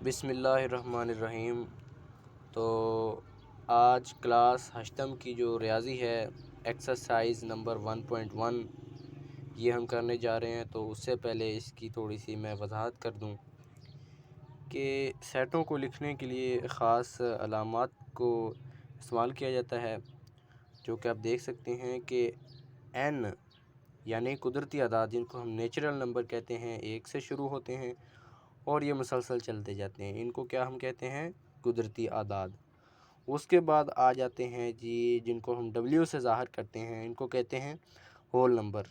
بسم اللہ الرحمن الرحیم۔ تو آج کلاس ہشتم کی جو ریاضی ہے ایکسرسائز نمبر 1.1 یہ ہم کرنے جا رہے ہیں۔ تو اس سے پہلے اس کی تھوڑی سی میں وضاحت کر دوں کہ سیٹوں کو لکھنے کے لیے خاص علامات کو استعمال کیا جاتا ہے، جو کہ آپ دیکھ سکتے ہیں کہ n یعنی قدرتی اعداد جن کو ہم نیچرل نمبر کہتے ہیں 1 سے شروع ہوتے ہیں اور یہ مسلسل چلتے جاتے ہیں، ان کو کیا ہم کہتے ہیں؟ قدرتی اعداد۔ اس کے بعد آ جاتے ہیں جن کو ہم W سے ظاہر کرتے ہیں، ان کو کہتے ہیں ہول نمبر۔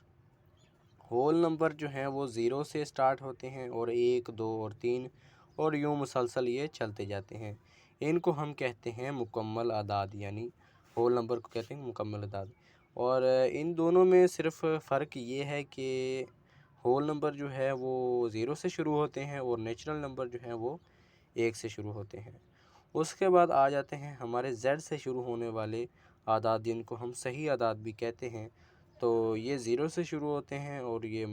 ہول نمبر جو ہیں وہ 0 سے سٹارٹ ہوتے ہیں اور 1 2 اور 3 اور یوں مسلسل یہ چلتے جاتے ہیں، ان کو ہم کہتے ہیں مکمل اعداد، یعنی ہول نمبر کو کہتے ہیں مکمل اعداد۔ اور ان دونوں میں صرف فرق یہ ہے کہ ہول نمبر جو ہے وہ 0 سے شروع ہوتے ہیں اور نیچرل نمبر جو ہیں وہ 1 سے شروع ہوتے ہیں۔ اس کے بعد آ جاتے ہیں ہمارے Z سے شروع ہونے والے اعداد جن کو ہم صحیح اعداد بھی کہتے ہیں۔ تو یہ 0 سے شروع ہوتے ہیں اور یہ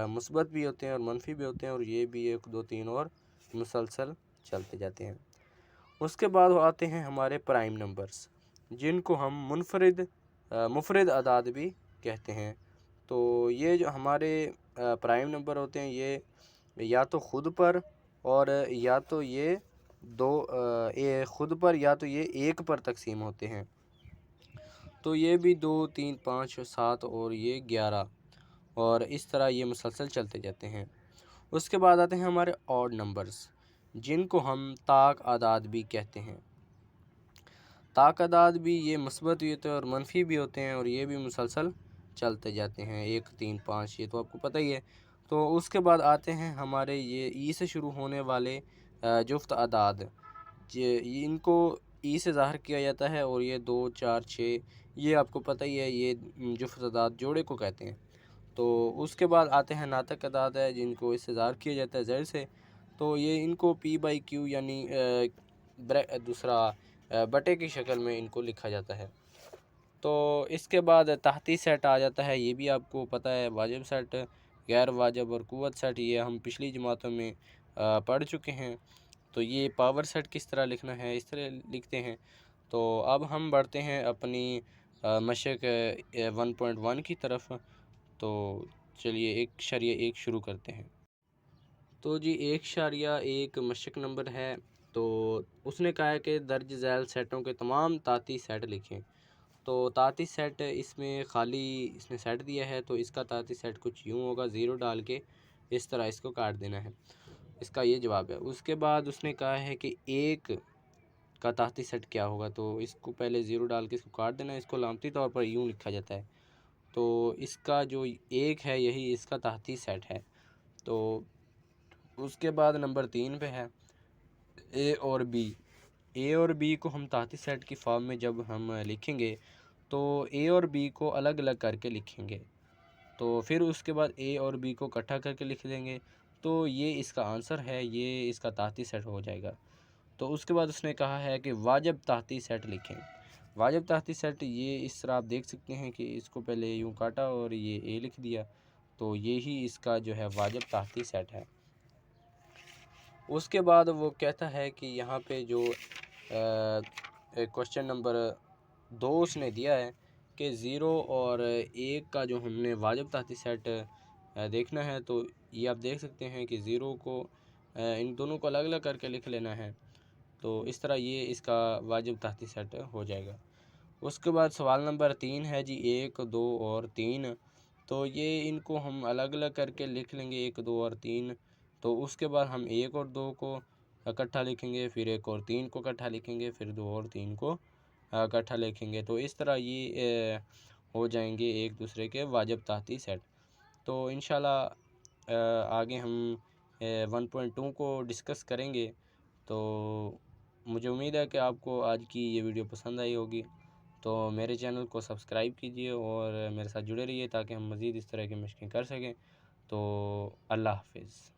مثبت بھی ہوتے ہیں اور منفی بھی ہوتے ہیں، اور یہ بھی 1 2 3 اور مسلسل چلتے جاتے ہیں۔ اس کے بعد آتے ہیں ہمارے پرائم نمبرز جن کو ہم مفرد اعداد بھی کہتے ہیں۔ تو یہ جو ہمارے پرائم نمبر ہوتے ہیں یہ یا تو خود پر اور یا تو یہ خود پر یا تو یہ 1 پر تقسیم ہوتے ہیں۔ تو یہ بھی 2 3 5 7 اور یہ 11 اور اس طرح یہ مسلسل چلتے جاتے ہیں۔ اس کے بعد آتے ہیں ہمارے آڈ نمبرز جن کو ہم طاق اعداد بھی کہتے ہیں۔ طاق اعداد بھی یہ مثبت بھی ہوتے ہیں اور منفی بھی ہوتے ہیں اور یہ بھی مسلسل چلتے جاتے ہیں، 1 3 5، یہ تو آپ کو پتہ ہی ہے۔ تو اس کے بعد آتے ہیں ہمارے یہ ای سے شروع ہونے والے جفت اعداد، ان کو ای سے ظاہر کیا جاتا ہے اور یہ 2 4 6، یہ آپ کو پتہ ہی ہے، یہ جفت اعداد جوڑے کو کہتے ہیں۔ تو اس کے بعد آتے ہیں ناطق اعداد ہے جن کو اس سے ظاہر کیا جاتا ہے Z سے، تو یہ ان کو P/Q یعنی بٹے کی شکل میں ان کو لکھا جاتا ہے۔ تو اس کے بعد تحتی سیٹ آ جاتا ہے، یہ بھی آپ کو پتہ ہے، واجب سیٹ، غیر واجب اور قوت سیٹ، یہ ہم پچھلی جماعتوں میں پڑھ چکے ہیں۔ تو یہ پاور سیٹ کس طرح لکھنا ہے اس طرح لکھتے ہیں۔ تو اب ہم بڑھتے ہیں اپنی مشق 1.1 کی طرف۔ تو چلیے 1.1 شروع کرتے ہیں۔ تو جی 1.1 مشق نمبر ہے، تو اس نے کہا ہے کہ درج ذیل سیٹوں کے تمام طاقتی سیٹ لکھیں۔ تو طاقتی سیٹ اس میں خالی اس نے سیٹ دیا ہے، تو اس کا طاقتی سیٹ کچھ یوں ہوگا، 0 ڈال کے اس طرح اس کو کاٹ دینا ہے، اس کا یہ جواب ہے۔ اس کے بعد اس نے کہا ہے کہ 1 کا طاقتی سیٹ کیا ہوگا، تو اس کو پہلے 0 ڈال کے اس کو کاٹ دینا ہے، اس کو علامتی طور پر یوں لکھا جاتا ہے۔ تو اس کا جو 1 ہے یہی اس کا طاقتی سیٹ ہے۔ تو اس کے بعد نمبر 3 پہ ہے اے اور بی کو ہم طاقتی سیٹ کی فارم میں جب ہم لکھیں گے تو اے اور بی کو الگ الگ کر کے لکھیں گے، تو پھر اس کے بعد اے اور بی کو اکٹھا کر کے لکھ دیں گے، تو یہ اس کا آنسر ہے، یہ اس کا طاقتی سیٹ ہو جائے گا۔ تو اس کے بعد اس نے کہا ہے کہ واجب طاقتی سیٹ لکھیں۔ واجب طاقتی سیٹ یہ اس طرح آپ دیکھ سکتے ہیں کہ اس کو پہلے یوں کاٹا اور یہ اے لکھ دیا، تو یہی اس کا جو ہے واجب طاقتی سیٹ ہے۔ اس کے بعد وہ کہتا ہے کہ یہاں پہ جو کوشچن نمبر 2 اس نے دیا ہے کہ 0 اور 1 کا جو ہم نے واجب طاقتی سیٹ دیکھنا ہے، تو یہ آپ دیکھ سکتے ہیں کہ 0 کو ان دونوں کو الگ الگ کر کے لکھ لینا ہے، تو اس طرح یہ اس کا واجب طاقتی سیٹ ہو جائے گا۔ اس کے بعد سوال نمبر 3 ہے جی 1 2 اور 3، تو یہ ان کو ہم الگ الگ کر کے لکھ لیں گے، 1 2 اور 3۔ تو اس کے بعد ہم 1 اور 2 کو اکٹھا لکھیں گے، پھر 1 اور 3 کو اکٹھا لکھیں گے، پھر 2 اور 3 کو اکٹھا لکھیں گے، تو اس طرح یہ ہو جائیں گے ایک دوسرے کے واجب طاقتی سیٹ۔ تو انشاءاللہ آگے ہم 1.2 کو ڈسکس کریں گے۔ تو مجھے امید ہے کہ آپ کو آج کی یہ ویڈیو پسند آئی ہوگی، تو میرے چینل کو سبسکرائب کیجیے اور میرے ساتھ جڑے رہیے تاکہ ہم مزید اس طرح کی مشقیں کر سکیں۔ تو اللہ حافظ۔